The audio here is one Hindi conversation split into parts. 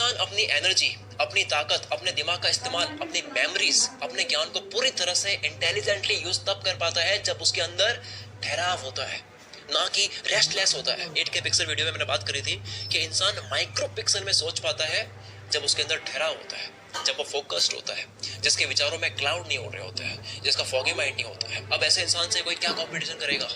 इंसान अपनी एनर्जी, अपनी ताकत, अपने दिमाग का इस्तेमाल, अपनी मेमोरीज, अपने ज्ञान को पूरी तरह से इंटेलिजेंटली यूज तब कर पाता है जब उसके अंदर ठहराव होता है, ना कि रेस्टलेस होता है। 8K पिक्सल वीडियो में मैंने बात करी थी कि इंसान माइक्रो पिक्सल में सोच पाता है जब उसके अंदर ठहराव होता है, जब वो फोकस्ड होता है, जिसके विचारों में क्लाउड नहीं उड़ रहे होते हैं, जिसका फॉगी माइंड नहीं होता है। अब ऐसे इंसान से कोई क्या कंपटीशन करेगा?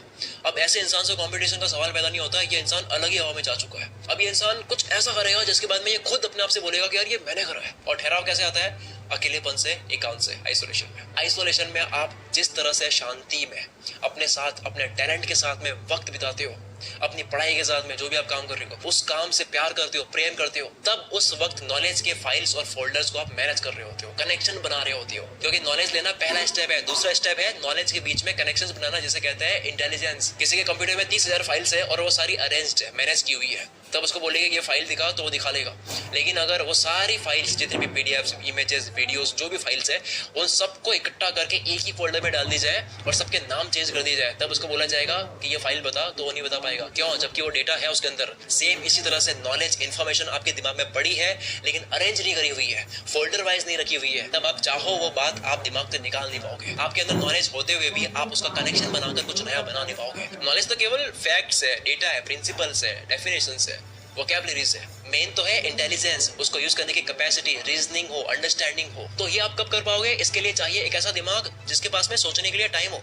अब ऐसे इंसान से कंपटीशन का सवाल पैदा नहीं होता है। ये इंसान अलग ही हवा में जा चुका है। अब ये इंसान कुछ ऐसा करेगा जिसके बाद में ये खुद अपने आप से बोलेगा कि यार ये मैंने करा है। और ठहराव कैसे आता है? अकेलेपन से, एकांत से, आइसोलेशन में। आइसोलेशन में आप जिस तरह से शांति में अपने साथ, अपने टैलेंट के साथ में वक्त बिताते हो, अपनी पढ़ाई के साथ में जो भी आप काम कर रहे हो, उस काम से प्यार करते हो, प्रेम करते हो, तब उस वक्त नॉलेज के फाइल्स और फोल्डर्स को आप मैनेज कर रहे होते हो, कनेक्शन बना रहे होते हो। क्योंकि नॉलेज लेना पहला स्टेप है। दूसरा स्टेप है नॉलेज के बीच में कनेक्शंस बनाना, जिसे कहते हैं इंटेलिजेंस। किसी के कंप्यूटर में 30,000 फाइल्स है और वो सारी अरेंज्ड है, मैनेज की हुई है, तब उसको बोलेंगे कि ये फाइल दिखा, तो वो दिखा लेगा। लेकिन अगर वो सारी फाइल्स, जितनी भी पीडीएफ्स, इमेजेस, वीडियोस, जो भी फाइल्स है, उन सबको इकट्ठा करके एक ही फोल्डर में डाल दी जाए और सबके नाम चेंज कर दिए जाए, तब उसको बोला जाएगा कि ये फाइल बता, तो वो नहीं बता पाएगा। क्यों? जबकि वो डेटा है उसके अंदर। सेम इसी तरह से नॉलेज, इन्फॉर्मेशन आपके दिमाग में पड़ी है लेकिन अरेंज नहीं करी हुई है, फोल्डर वाइज नहीं रखी हुई है, तब आप चाहो वो बात आप दिमाग से निकाल नहीं पाओगे। आपके अंदर नॉलेज होते हुए भी आप उसका कनेक्शन बनाकर कुछ नया बना नहीं पाओगे। नॉलेज तो केवल फैक्ट्स है, डेटा है, प्रिंसिपल्स है, डेफिनेशंस है, वोकैबुलरीज है। मेन तो है इंटेलिजेंस, उसको यूज करने की कैपेसिटी, रीजनिंग हो, अंडरस्टैंडिंग हो। तो ये आप कब कर पाओगे? इसके लिए चाहिए एक ऐसा दिमाग जिसके पास में सोचने के लिए टाइम हो,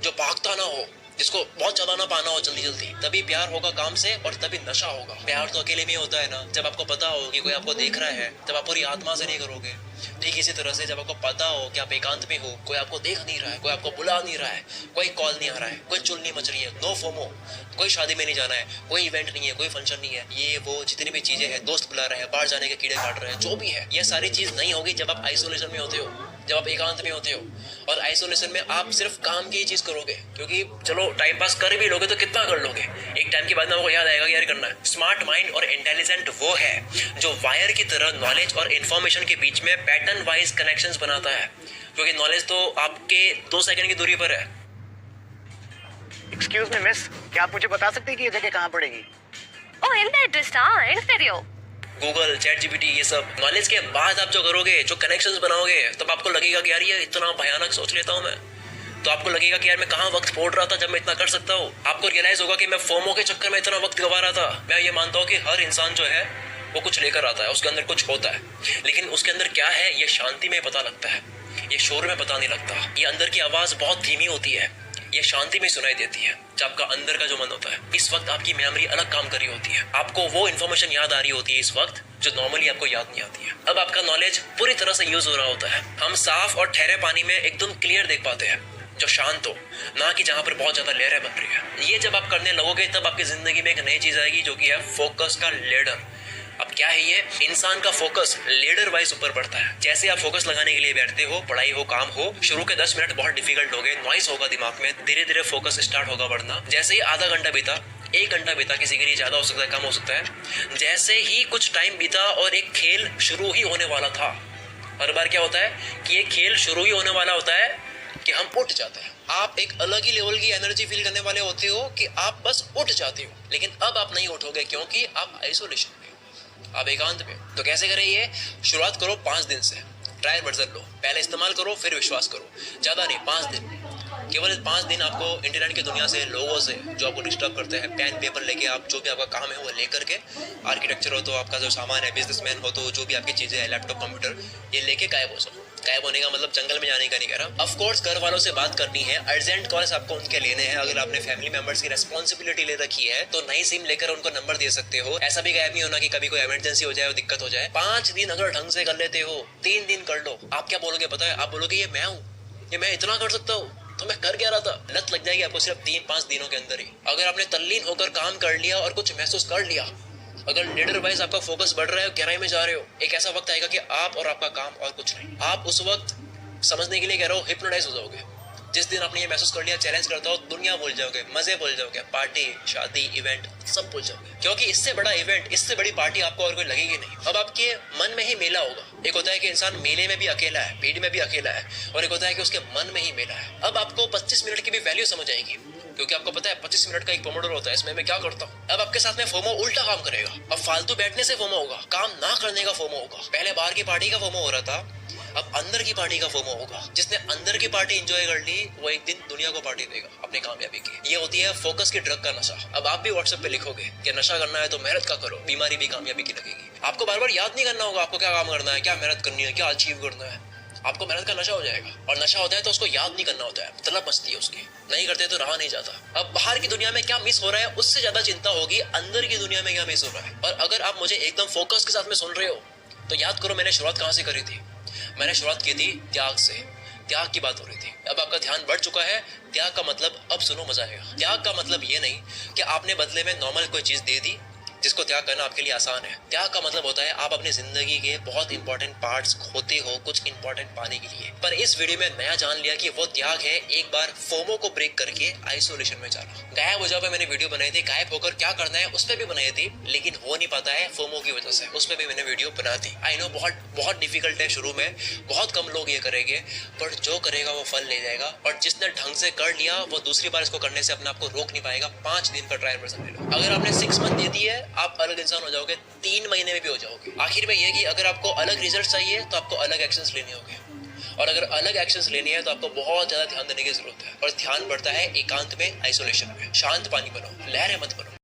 जो भागता ना हो, जिसको बहुत ज्यादा ना पाना हो जल्दी जल्दी। तभी प्यार होगा काम से और तभी नशा होगा। प्यार तो अकेले में होता है ना, जब आपको पता हो कि कोई आपको देख रहा है, तब आप पूरी आत्मा से नहीं करोगे। ठीक इसी तरह से जब आपको पता हो कि आप एकांत में हो, कोई आपको देख नहीं रहा है, कोई आपको बुला नहीं रहा है, कोई कॉल नहीं आ रहा है, कोई चुल नहीं मच रही है, नो फोमो, कोई शादी में नहीं जाना है, कोई इवेंट नहीं है, कोई फंक्शन नहीं है, ये वो जितनी भी चीजें हैं, दोस्त बुला रहे हैं, बाहर जाने के कीड़े काट रहे हैं, जो भी है, ये सारी चीज नहीं होगी जब आप आइसोलेशन में होते हो, जब आप एकांत में होते हो। और आइसोलेशन में आप सिर्फ काम की ही चीज करोगे, क्योंकि चलो टाइम पास कर भी लोगे तो कितना कर लोगे, एक टाइम के बाद में आपको याद आएगा कि यार करना है। स्मार्ट माइंड और इंटेलिजेंट वो है जो वायर की तरह नॉलेज और इन्फॉर्मेशन के बीच में पैटर्न वाइज कनेक्शंस बनाता है, क्योंकि नॉलेज तो आपके 2 सेकंड की दूरी पर है। एक्सक्यूज मी मिस, क्या आप मुझे बता सकते हैं कि ये जगह कहाँ पड़ेगी? Oh, ¿en serio? Google, chat GPT, ये सब नॉलेज के बाद आप जो करोगे, जो कनेक्शंस बनाओगे, तब आपको लगेगा कि यार ये इतना भयानक सोच लेता हूँ मैं। तो आपको लगेगा कि यार मैं कहाँ वक्त फोड़ रहा था जब मैं इतना कर सकता हूँ। आपको रियलाइज होगा कि मैं फोमो के चक्कर में इतना वक्त गवा रहा था। मैं ये मानता हूँ कि हर इंसान जो है वो कुछ लेकर आता है, उसके अंदर कुछ होता है, लेकिन उसके अंदर क्या है ये शांति में पता लगता है, ये शोर में पता नहीं लगता। ये अंदर की आवाज बहुत धीमी होती है, ये शांति में सुनाई देती है जब आपका अंदर का जो मन होता है। इस वक्त आपकी मेमोरी अलग काम कर रही होती है, आपको वो इन्फॉर्मेशन याद आ रही होती है इस वक्त जो नॉर्मली आपको याद नहीं आती है। अब आपका नॉलेज पूरी तरह से यूज हो रहा होता है। हम साफ और ठहरे पानी में एकदम क्लियर देख पाते हैं, जो शांत हो, ना कि जहां पर बहुत ज्यादा लहरें बन रही है। ये जब आप करने लगोगे तब आपकी जिंदगी में एक नई चीज आएगी जो कि है फोकस का लेडर। अब क्या है ये? इंसान का फोकस लेडर वाइज ऊपर बढ़ता है। जैसे आप फोकस लगाने के लिए बैठते हो, पढ़ाई हो, काम हो, शुरू के 10 मिनट बहुत डिफिकल्ट हो गए, नॉइस होगा दिमाग में, धीरे धीरे फोकस स्टार्ट होगा बढ़ना। जैसे ही आधा घंटा बीता, 1 घंटा बीता, किसी के लिए ज्यादा हो सकता है, कम हो सकता है, जैसे ही कुछ टाइम बीता और एक खेल शुरू ही होने वाला था। हर बार क्या होता है कि एक खेल शुरू ही होने वाला होता है कि हम उठ जाते हैं। आप एक अलग ही लेवल की एनर्जी फील करने वाले होते हो कि आप बस उठ जाते हो, लेकिन अब आप नहीं उठोगे क्योंकि आप आइसोलेशन में हो, आप एकांत में हो। तो कैसे करें ये? शुरुआत करो 5 दिन से, ट्रायल वर्जन लो, पहले इस्तेमाल करो फिर विश्वास करो, ज्यादा नहीं, 5 दिन। केवल 5 दिन आपको इंटरनेट की दुनिया से, लोगों से जो आपको डिस्टर्ब करते हैं, पेन पेपर लेके आप जो भी आपका काम है वो लेकर के, आर्किटेक्चर हो तो आपका जो सामान है, बिजनेसमैन हो तो जो भी आपकी चीजें हैं, लैपटॉप, कंप्यूटर, ये लेके गायब हो सकते। गायब होने का मतलब जंगल में जाने का नहीं कह रहा। ऑफ कोर्स घर वालों से बात करनी है, अर्जेंट कॉल्स आपको उनके लेने हैं। अगर आपने फैमिली मेंबर्स की रेस्पॉन्सिबिलिटी ले रखी है तो नई सिम लेकर उनको नंबर दे सकते हो। ऐसा भी गायब नहीं होना कि कभी कोई इमरजेंसी हो जाए और दिक्कत हो जाए। 5 दिन अगर ढंग से कर लेते हो, 3 दिन कर लो, आप क्या बोलोगे पता है? आप बोलोगे ये मैं हूँ, ये मैं इतना कर सकता हूँ, तो मैं कर क्या रहा था। लत लग जाएगी आपको सिर्फ 3-5 दिनों के अंदर ही। अगर आपने तल्लीन होकर काम कर लिया और कुछ महसूस कर लिया, अगर लीडर वाइज आपका फोकस बढ़ रहा है, गहराई में जा रहे हो, एक ऐसा वक्त आएगा कि आप और आपका काम और कुछ नहीं। आप उस वक्त समझने के लिए कह रहा हूँ हिप्नोटाइज हो जाओगे। जिस दिन आपने ये महसूस कर लिया चैलेंज करता हो, दुनिया भूल जाओगे, मजे भूल जाओगे, पार्टी, शादी, इवेंट सब भूल जाओगे, क्योंकि इससे बड़ा इवेंट, इससे बड़ी पार्टी आपको और कोई लगेगी नहीं। अब आपके मन में ही मेला होगा। एक होता है कि इंसान मेले में भी अकेला है, भीड़ में भी अकेला है, और एक होता है कि उसके मन में ही मेला है। अब आपको 25 मिनट की भी वैल्यू समझ आएगी क्योंकि आपको पता है 25 मिनट का एक पोमोडोरो होता है, इसमें मैं क्या करता हूँ। अब आपके साथ में फोमो उल्टा काम करेगा। अब फालतू बैठने से फोमो होगा, काम ना करने का फोमो होगा। पहले बाहर की पार्टी का फोमो हो रहा था, अब अंदर की पार्टी का फोमो होगा। जिसने अंदर की पार्टी एंजॉय कर ली वो एक दिन दुनिया को पार्टी देगा अपनी कामयाबी की। ये होती है फोकस की ड्रग का नशा। अब आप भी व्हाट्सएप पे लिखोगे कि नशा करना है तो मेहनत का करो, बीमारी भी कामयाबी की लगेगी। आपको बार बार याद नहीं करना होगा आपको क्या काम करना है, क्या मेहनत करनी है, क्या अचीव करना है। आपको मेहनत का नशा हो जाएगा, और नशा होता है तो उसको याद नहीं करना होता है, तलब मस्ती है उसकी, नहीं करते तो रहा नहीं जाता। अब बाहर की दुनिया में क्या मिस हो रहा है उससे ज्यादा चिंता होगी अंदर की दुनिया में क्या मिस हो रहा है। और अगर आप मुझे एकदम फोकस के साथ में सुन रहे हो तो याद करो मैंने शुरुआत कहाँ से करी थी। मैंने शुरुआत की थी त्याग से। त्याग की बात हो रही थी। अब आपका ध्यान बढ़ चुका है। त्याग का मतलब, अब सुनो मजा आएगा। त्याग का मतलब ये नहीं कि आपने बदले में नॉर्मल कोई चीज दे दी जिसको त्याग करना आपके लिए आसान है। त्याग का मतलब होता है आप अपनी जिंदगी के बहुत इंपॉर्टेंट पार्ट्स खोते हो कुछ इंपॉर्टेंट पाने के लिए। पर इस वीडियो में नया जान लिया कि वो त्याग है एक बार फोमो को ब्रेक करके आइसोलेशन में जाना। गायब हो जाओ पे मैंने वीडियो बनाई थी, गायब होकर क्या करना है उस पर भी बनाई थी, लेकिन हो नहीं पाता है फोमो की वजह से। उस पर भी मैंने वीडियो बना दी। आई नो बहुत डिफिकल्ट है शुरू में, बहुत कम लोग ये करेंगे, पर जो करेगा वो फल ले जाएगा। और जिसने ढंग से कर लिया वो दूसरी बार इसको करने से अपने आप को रोक नहीं पाएगा। 5 दिन का ट्रायल में समझ लो। अगर आपने 6 मंथ दे दी है आप अलग इंसान हो जाओगे, 3 महीने में भी हो जाओगे। आखिर में ये कि अगर आपको अलग रिजल्ट चाहिए तो आपको अलग एक्शंस लेने होंगे, और अगर अलग एक्शंस लेने हैं तो आपको बहुत ज्यादा ध्यान देने की जरूरत है। और ध्यान बढ़ता है एकांत में, आइसोलेशन में। शांत पानी बनो, लहरें मत बनो।